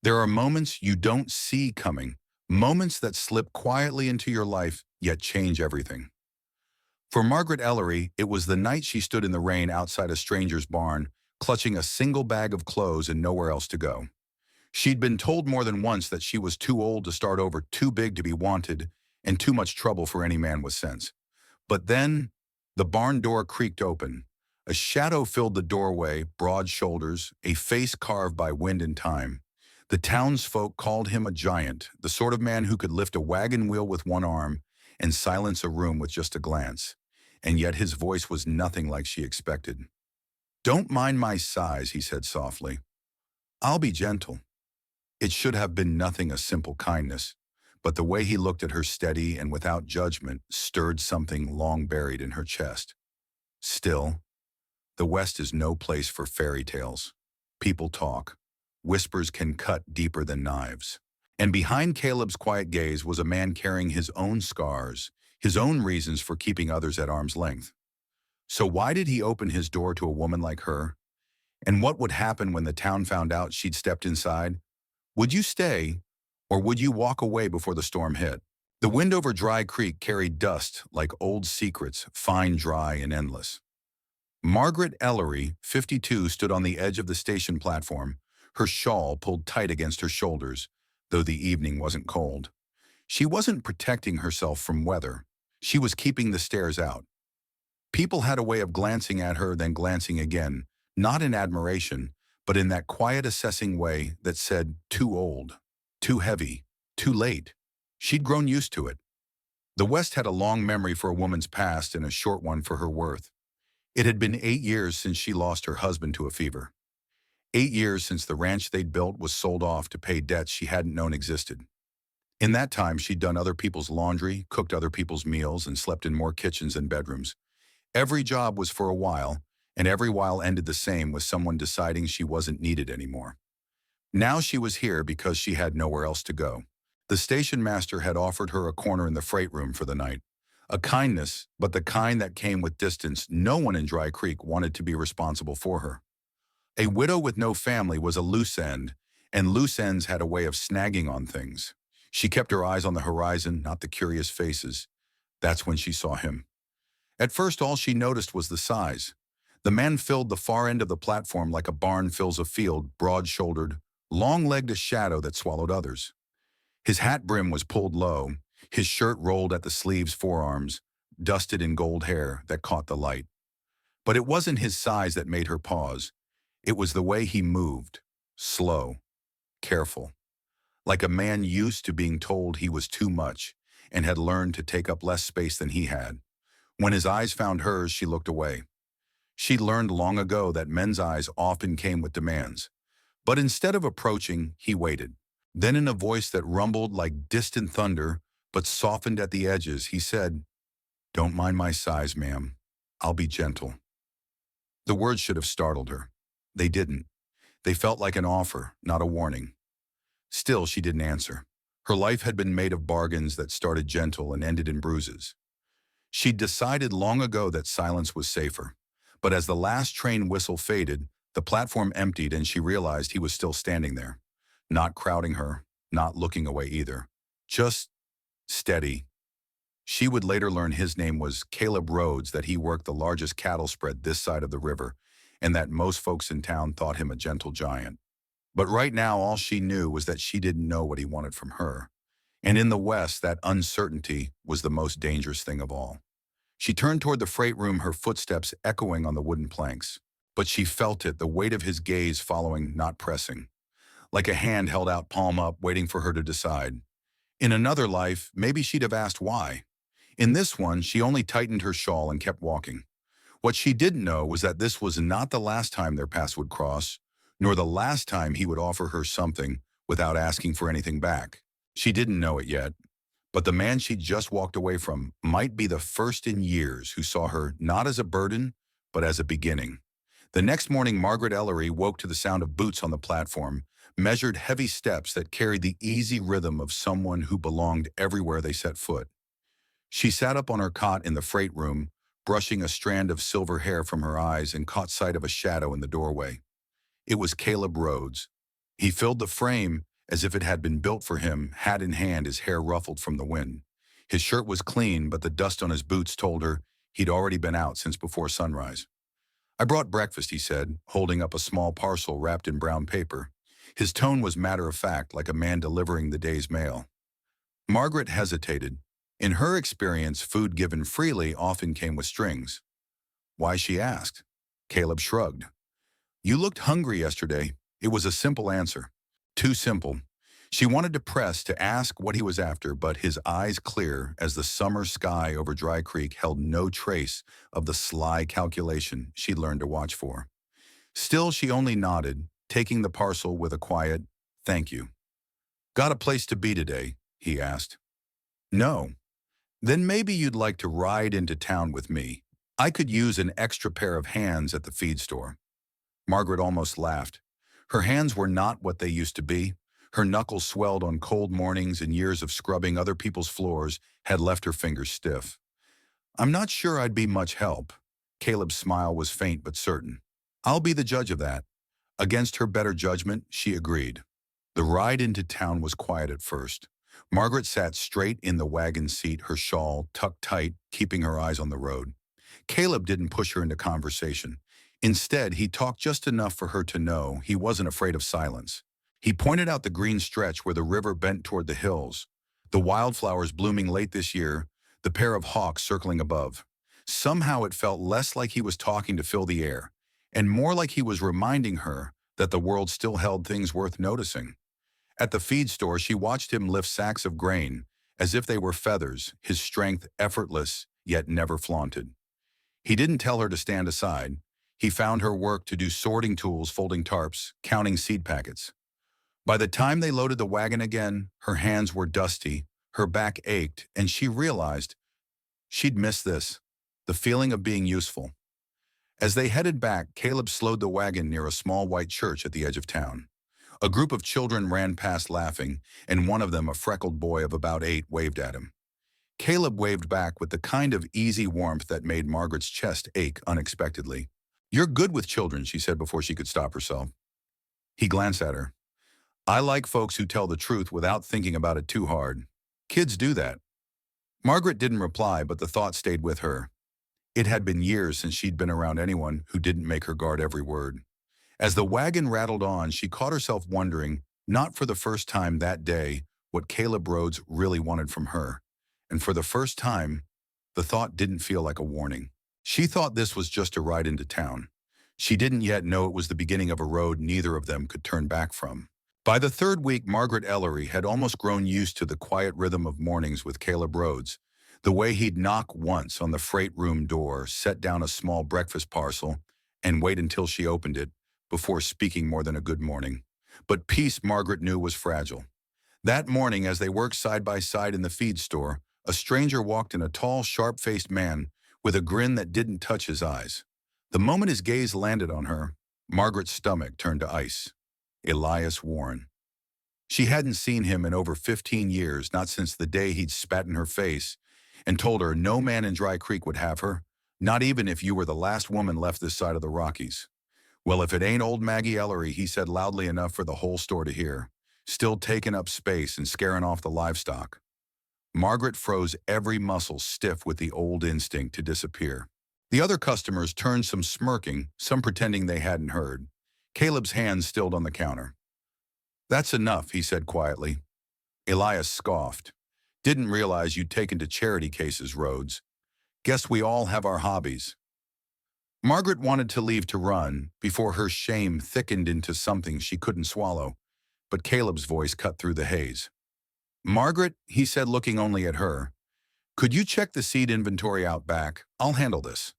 There are moments you don't see coming, moments that slip quietly into your life yet change everything. For Margaret Ellery, it was the night she stood in the rain outside a stranger's barn, clutching a single bag of clothes and nowhere else to go. She'd been told more than once that she was too old to start over, too big to be wanted, and too much trouble for any man with sense. But then, the barn door creaked open. A shadow filled the doorway, broad shoulders, a face carved by wind and time. The townsfolk called him a giant, the sort of man who could lift a wagon wheel with one arm and silence a room with just a glance. And yet his voice was nothing like she expected. "Don't mind my size," he said softly. "I'll be gentle." It should have been nothing, a simple kindness, but the way he looked at her steady and without judgment stirred something long buried in her chest. Still, the West is no place for fairy tales. People talk. Whispers can cut deeper than knives. And behind Caleb's quiet gaze was a man carrying his own scars, his own reasons for keeping others at arm's length. So why did he open his door to a woman like her? And what would happen when the town found out she'd stepped inside? Would you stay, or would you walk away before the storm hit? The wind over Dry Creek carried dust like old secrets, fine, dry, and endless. Margaret Ellery, 52, stood on the edge of the station platform, her shawl pulled tight against her shoulders, though the evening wasn't cold. She wasn't protecting herself from weather. She was keeping the stares out. People had a way of glancing at her, then glancing again, not in admiration, but in that quiet assessing way that said, too old, too heavy, too late. She'd grown used to it. The West had a long memory for a woman's past and a short one for her worth. It had been 8 years since she lost her husband to a fever. 8 years since the ranch they'd built was sold off to pay debts she hadn't known existed. In that time, she'd done other people's laundry, cooked other people's meals, and slept in more kitchens and bedrooms. Every job was for a while, and every while ended the same, with someone deciding she wasn't needed anymore. Now she was here because she had nowhere else to go. The station master had offered her a corner in the freight room for the night. A kindness, but the kind that came with distance. No one in Dry Creek wanted to be responsible for her. A widow with no family was a loose end, and loose ends had a way of snagging on things. She kept her eyes on the horizon, not the curious faces. That's when she saw him. At first, all she noticed was the size. The man filled the far end of the platform like a barn fills a field, broad-shouldered, long-legged, a shadow that swallowed others. His hat brim was pulled low, his shirt rolled at the sleeves, forearms, dusted in gold hair that caught the light. But it wasn't his size that made her pause. It was the way he moved, slow, careful, like a man used to being told he was too much and had learned to take up less space than he had. When his eyes found hers, she looked away. She'd learned long ago that men's eyes often came with demands. But instead of approaching, he waited. Then in a voice that rumbled like distant thunder, but softened at the edges, he said, "Don't mind my size, ma'am. I'll be gentle." The words should have startled her. They didn't. They felt like an offer, not a warning. Still, she didn't answer. Her life had been made of bargains that started gentle and ended in bruises. She'd decided long ago that silence was safer. But as the last train whistle faded, the platform emptied and she realized he was still standing there, not crowding her, not looking away either. Just steady. She would later learn his name was Caleb Rhodes, that he worked the largest cattle spread this side of the river, and that most folks in town thought him a gentle giant. But right now, all she knew was that she didn't know what he wanted from her. And in the West, that uncertainty was the most dangerous thing of all. She turned toward the freight room, her footsteps echoing on the wooden planks. But she felt it, the weight of his gaze following, not pressing. Like a hand held out palm up, waiting for her to decide. In another life, maybe she'd have asked why. In this one, she only tightened her shawl and kept walking. What she didn't know was that this was not the last time their paths would cross, nor the last time he would offer her something without asking for anything back. She didn't know it yet, but the man she'd just walked away from might be the first in years who saw her not as a burden, but as a beginning. The next morning, Margaret Ellery woke to the sound of boots on the platform, measured heavy steps that carried the easy rhythm of someone who belonged everywhere they set foot. She sat up on her cot in the freight room, brushing a strand of silver hair from her eyes, and caught sight of a shadow in the doorway. It was Caleb Rhodes. He filled the frame, as if it had been built for him, hat in hand, his hair ruffled from the wind. His shirt was clean, but the dust on his boots told her he'd already been out since before sunrise. "I brought breakfast," he said, holding up a small parcel wrapped in brown paper. His tone was matter-of-fact, like a man delivering the day's mail. Margaret hesitated. In her experience, food given freely often came with strings. Why, she asked. Caleb shrugged. "You looked hungry yesterday." It was a simple answer. Too simple. She wanted to press, to ask what he was after, but his eyes, clear as the summer sky over Dry Creek, held no trace of the sly calculation she'd learned to watch for. Still, she only nodded, taking the parcel with a quiet, "Thank you." "Got a place to be today?" he asked. "No." "Then maybe you'd like to ride into town with me. I could use an extra pair of hands at the feed store." Margaret almost laughed. Her hands were not what they used to be. Her knuckles swelled on cold mornings, and years of scrubbing other people's floors had left her fingers stiff. "I'm not sure I'd be much help." Caleb's smile was faint but certain. "I'll be the judge of that." Against her better judgment, she agreed. The ride into town was quiet at first. Margaret sat straight in the wagon seat, her shawl tucked tight, keeping her eyes on the road. Caleb didn't push her into conversation. Instead, he talked just enough for her to know he wasn't afraid of silence. He pointed out the green stretch where the river bent toward the hills, the wildflowers blooming late this year, the pair of hawks circling above. Somehow it felt less like he was talking to fill the air, and more like he was reminding her that the world still held things worth noticing. At the feed store, she watched him lift sacks of grain, as if they were feathers, his strength effortless, yet never flaunted. He didn't tell her to stand aside. He found her work to do sorting tools, folding tarps, counting seed packets. By the time they loaded the wagon again, her hands were dusty, her back ached, and she realized she'd missed this, the feeling of being useful. As they headed back, Caleb slowed the wagon near a small white church at the edge of town. A group of children ran past laughing, and one of them, a freckled boy of about 8, waved at him. Caleb waved back with the kind of easy warmth that made Margaret's chest ache unexpectedly. "You're good with children," she said before she could stop herself. He glanced at her. "I like folks who tell the truth without thinking about it too hard. Kids do that." Margaret didn't reply, but the thought stayed with her. It had been years since she'd been around anyone who didn't make her guard every word. As the wagon rattled on, she caught herself wondering, not for the first time that day, what Caleb Rhodes really wanted from her. And for the first time, the thought didn't feel like a warning. She thought this was just a ride into town. She didn't yet know it was the beginning of a road neither of them could turn back from. By the third week, Margaret Ellery had almost grown used to the quiet rhythm of mornings with Caleb Rhodes. The way he'd knock once on the freight room door, set down a small breakfast parcel, and wait until she opened it before speaking more than a good morning. But peace, Margaret knew, was fragile. That morning, as they worked side by side in the feed store, a stranger walked in, a tall, sharp-faced man with a grin that didn't touch his eyes. The moment his gaze landed on her, Margaret's stomach turned to ice. Elias Warren. She hadn't seen him in over 15 years, not since the day he'd spat in her face and told her no man in Dry Creek would have her, not even if you were the last woman left this side of the Rockies. "Well, if it ain't old Maggie Ellery," he said loudly enough for the whole store to hear, "still taking up space and scaring off the livestock." Margaret froze, every muscle stiff with the old instinct to disappear. The other customers turned, some smirking, some pretending they hadn't heard. Caleb's hands stilled on the counter. "That's enough," he said quietly. Elias scoffed. "Didn't realize you'd taken to charity cases, Rhodes. Guess we all have our hobbies." Margaret wanted to leave to run before her shame thickened into something she couldn't swallow, but Caleb's voice cut through the haze. "Margaret," he said, looking only at her, "could you check the seed inventory out back? I'll handle this."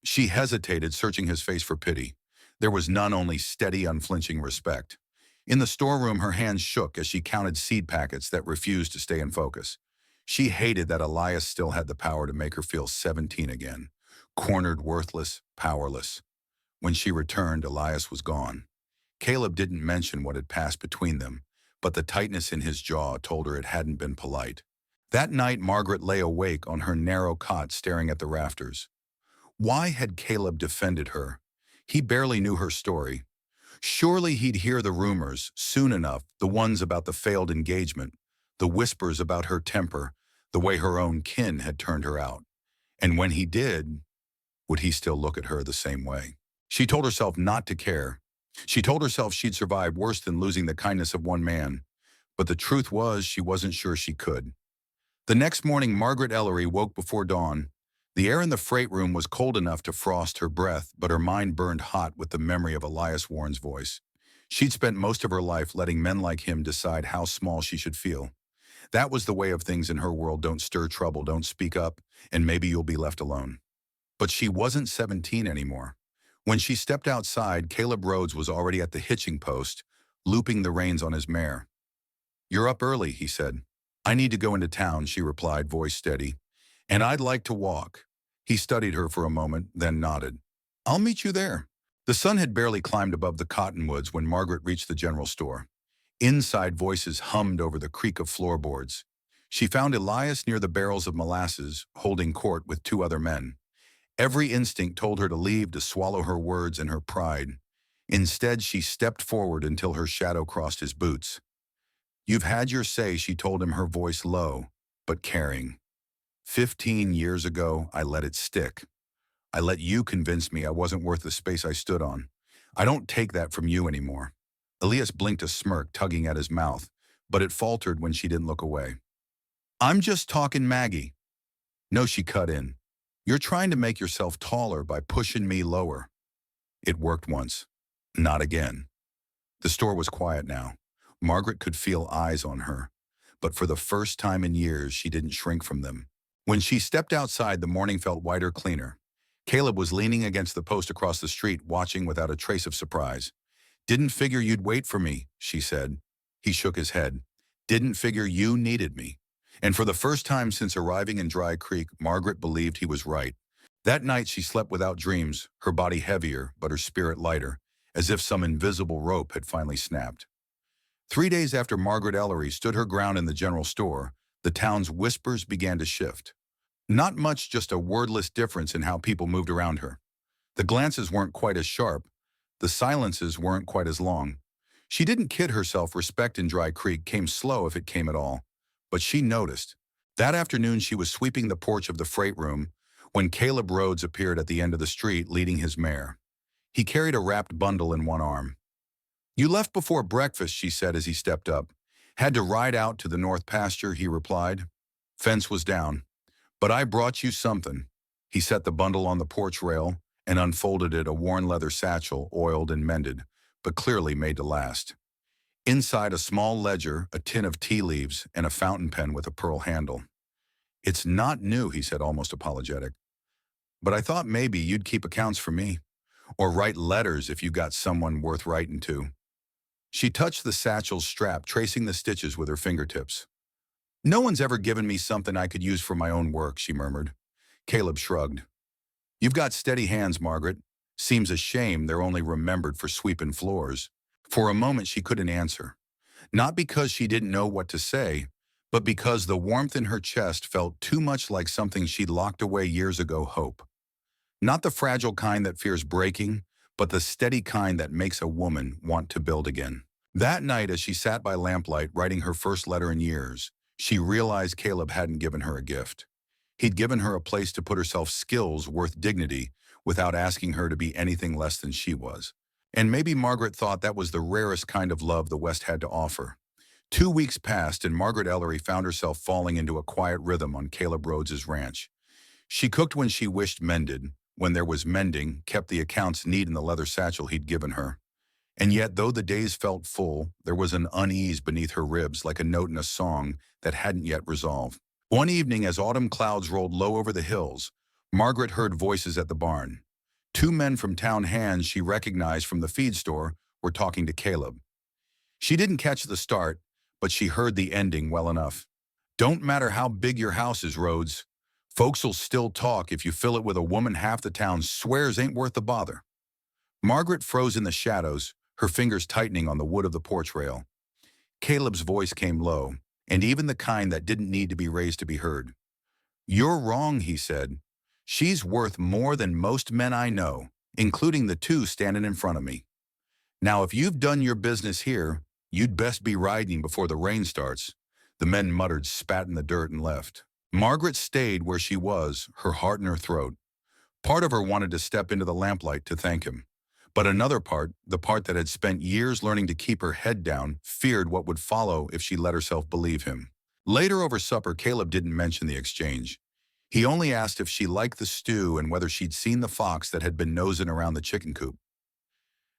She hesitated, searching his face for pity. There was none, only steady, unflinching respect. In the storeroom, her hands shook as she counted seed packets that refused to stay in focus. She hated that Elias still had the power to make her feel 17 again. Cornered, worthless, powerless. When she returned, Elias was gone. Caleb didn't mention what had passed between them, but the tightness in his jaw told her it hadn't been polite. That night, Margaret lay awake on her narrow cot, staring at the rafters. Why had Caleb defended her? He barely knew her story. Surely he'd hear the rumors, soon enough, the ones about the failed engagement, the whispers about her temper, the way her own kin had turned her out. And when he did, would he still look at her the same way? She told herself not to care. She told herself she'd survive worse than losing the kindness of one man. But the truth was she wasn't sure she could. The next morning, Margaret Ellery woke before dawn. The air in the freight room was cold enough to frost her breath, but her mind burned hot with the memory of Elias Warren's voice. She'd spent most of her life letting men like him decide how small she should feel. That was the way of things in her world. Don't stir trouble, don't speak up, and maybe you'll be left alone. But she wasn't 17 anymore. When she stepped outside, Caleb Rhodes was already at the hitching post, looping the reins on his mare. "You're up early," he said. "I need to go into town," she replied, voice steady. "And I'd like to walk." He studied her for a moment, then nodded. "I'll meet you there." The sun had barely climbed above the cottonwoods when Margaret reached the general store. Inside, voices hummed over the creak of floorboards. She found Elias near the barrels of molasses, holding court with two other men. Every instinct told her to leave, to swallow her words and her pride. Instead, she stepped forward until her shadow crossed his boots. "You've had your say," she told him, her voice low, but caring. 15 years ago, I let it stick. I let you convince me I wasn't worth the space I stood on. I don't take that from you anymore." Elias blinked a smirk, tugging at his mouth, but it faltered when she didn't look away. "I'm just talking, Maggie." "No," she cut in. "You're trying to make yourself taller by pushing me lower." It worked once. Not again. The store was quiet now. Margaret could feel eyes on her, but for the first time in years, she didn't shrink from them. When she stepped outside, the morning felt whiter, cleaner. Caleb was leaning against the post across the street, watching without a trace of surprise. "Didn't figure you'd wait for me," she said. He shook his head. "Didn't figure you needed me." And for the first time since arriving in Dry Creek, Margaret believed he was right. That night she slept without dreams, her body heavier, but her spirit lighter, as if some invisible rope had finally snapped. 3 days after Margaret Ellery stood her ground in the general store, the town's whispers began to shift. Not much, just a wordless difference in how people moved around her. The glances weren't quite as sharp. The silences weren't quite as long. She didn't kid herself. Respect in Dry Creek came slow, if it came at all. But she noticed. That afternoon she was sweeping the porch of the freight room when Caleb Rhodes appeared at the end of the street leading his mare. He carried a wrapped bundle in one arm. "You left before breakfast," she said as he stepped up. "Had to ride out to the north pasture," he replied. Fence was down. "But I brought you something." He set the bundle on the porch rail and unfolded it, a worn leather satchel, oiled and mended, but clearly made to last. Inside, a small ledger, a tin of tea leaves, and a fountain pen with a pearl handle. "It's not new," he said, almost apologetic. "But I thought maybe you'd keep accounts for me. Or write letters if you got someone worth writing to." She touched the satchel's strap, tracing the stitches with her fingertips. "No one's ever given me something I could use for my own work," she murmured. Caleb shrugged. "You've got steady hands, Margaret. Seems a shame they're only remembered for sweeping floors." For a moment she couldn't answer. Not because she didn't know what to say, but because the warmth in her chest felt too much like something she'd locked away years ago. Hope. Not the fragile kind that fears breaking, but the steady kind that makes a woman want to build again. That night, as she sat by lamplight writing her first letter in years, she realized Caleb hadn't given her a gift. He'd given her a place to put herself, skills worth dignity, without asking her to be anything less than she was. And maybe Margaret thought that was the rarest kind of love the West had to offer. 2 weeks passed, and Margaret Ellery found herself falling into a quiet rhythm on Caleb Rhodes's ranch. She cooked when she wished mended, when there was mending, kept the accounts neat in the leather satchel he'd given her. And yet, though the days felt full, there was an unease beneath her ribs, like a note in a song that hadn't yet resolved. One evening, as autumn clouds rolled low over the hills, Margaret heard voices at the barn. Two men from town hands she recognized from the feed store were talking to Caleb. She didn't catch the start, but she heard the ending well enough. "Don't matter how big your house is, Rhodes. Folks'll still talk if you fill it with a woman half the town swears ain't worth the bother." Margaret froze in the shadows, her fingers tightening on the wood of the porch rail. Caleb's voice came low, and even the kind that didn't need to be raised to be heard. "You're wrong," he said. "She's worth more than most men I know, including the two standing in front of me." Now, if you've done your business here, you'd best be riding before the rain starts." The men muttered, spat in the dirt, and left. Margaret stayed where she was, her heart in her throat. Part of her wanted to step into the lamplight to thank him. But another part, the part that had spent years learning to keep her head down, feared what would follow if she let herself believe him. Later over supper, Caleb didn't mention the exchange. He only asked if she liked the stew and whether she'd seen the fox that had been nosing around the chicken coop.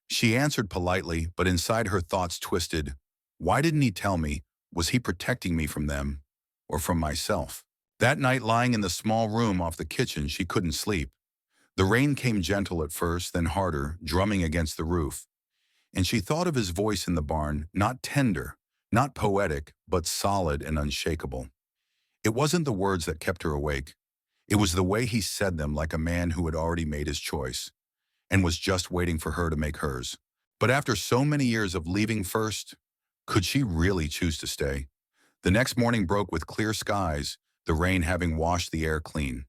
She answered politely, but inside her thoughts twisted. Why didn't he tell me? Was he protecting me from them or from myself? That night, lying in the small room off the kitchen, she couldn't sleep. The rain came gentle at first, then harder, drumming against the roof. And she thought of his voice in the barn, not tender, not poetic, but solid and unshakable. It wasn't the words that kept her awake. It was the way he said them, like a man who had already made his choice and was just waiting for her to make hers. But after so many years of leaving first, could she really choose to stay? The next morning broke with clear skies, the rain having washed the air clean.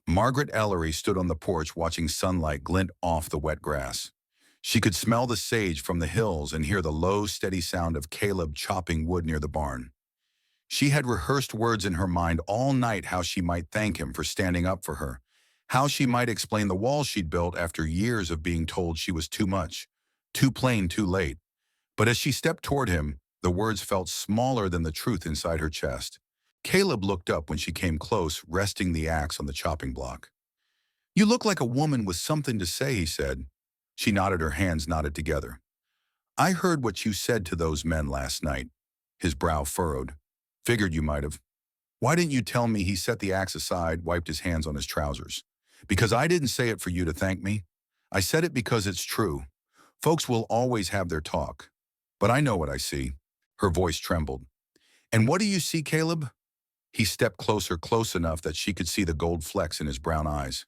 Margaret Ellery stood on the porch watching sunlight glint off the wet grass. She could smell the sage from the hills and hear the low, steady sound of Caleb chopping wood near the barn. She had rehearsed words in her mind all night, how she might thank him for standing up for her, how she might explain the wall she'd built after years of being told she was too much, too plain, too late. But as she stepped toward him, the words felt smaller than the truth inside her chest. Caleb looked up when she came close, resting the axe on the chopping block. "You look like a woman with something to say," he said. She nodded, her hands knotted together. "I heard what you said to those men last night." His brow furrowed. "Figured you might have." "Why didn't you tell me?" He set the axe aside, wiped his hands on his trousers. "Because I didn't say it for you to thank me. I said it because it's true. Folks will always have their talk. But I know what I see." Her voice trembled. "And what do you see, Caleb?" He stepped closer, close enough that she could see the gold flecks in his brown eyes.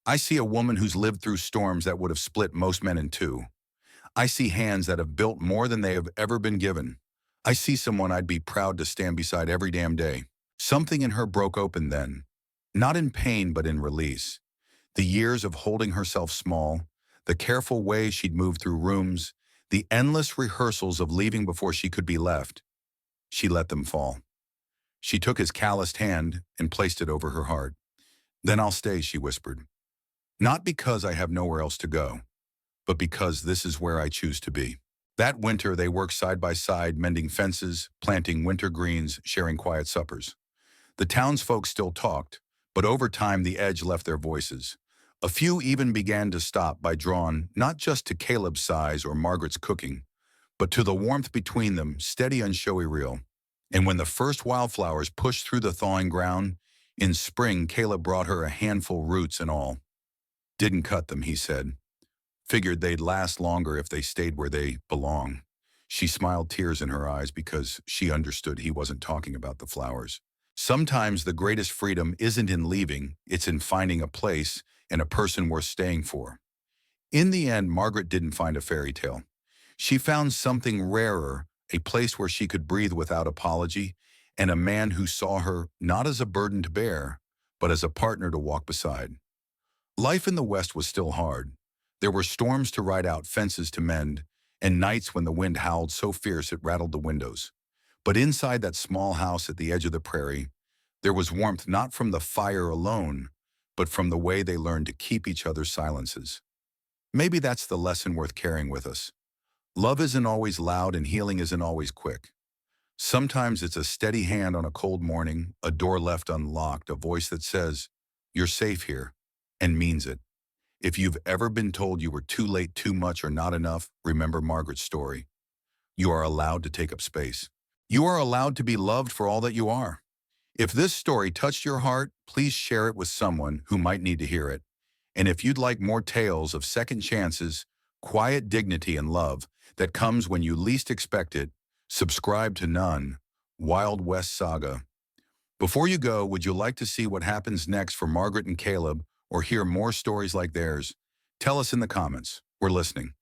"I see a woman who's lived through storms that would have split most men in two. I see hands that have built more than they have ever been given. I see someone I'd be proud to stand beside every damn day." Something in her broke open then. Not in pain, but in release. The years of holding herself small, the careful way she'd moved through rooms, the endless rehearsals of leaving before she could be left. She let them fall. She took his calloused hand and placed it over her heart. "Then I'll stay," she whispered. "Not because I have nowhere else to go, but because this is where I choose to be." That winter, they worked side by side, mending fences, planting winter greens, sharing quiet suppers. The townsfolk still talked, but over time the edge left their voices. A few even began to stop by drawn not just to Caleb's size or Margaret's cooking, but to the warmth between them, steady and showy real. And when the first wildflowers pushed through the thawing ground, in spring Caleb brought her a handful, roots and all. "Didn't cut them," he said. "Figured they'd last longer if they stayed where they belong." She smiled, tears in her eyes, because she understood he wasn't talking about the flowers. Sometimes the greatest freedom isn't in leaving, it's in finding a place and a person worth staying for. In the end, Margaret didn't find a fairy tale. She found something rarer, a place where she could breathe without apology, and a man who saw her not as a burden to bear, but as a partner to walk beside. Life in the West was still hard. There were storms to ride out, fences to mend, and nights when the wind howled so fierce it rattled the windows. But inside that small house at the edge of the prairie, there was warmth, not from the fire alone, but from the way they learned to keep each other's silences. Maybe that's the lesson worth carrying with us. Love isn't always loud and healing isn't always quick. Sometimes it's a steady hand on a cold morning, a door left unlocked, a voice that says, "You're safe here," and means it. If you've ever been told you were too late, too much, or not enough, remember Margaret's story. You are allowed to take up space. You are allowed to be loved for all that you are. If this story touched your heart, please share it with someone who might need to hear it. And if you'd like more tales of second chances, quiet dignity, and love that comes when you least expect it, subscribe to None, Wild West Saga. Before you go, would you like to see what happens next for Margaret and Caleb or hear more stories like theirs? Tell us in the comments. We're listening.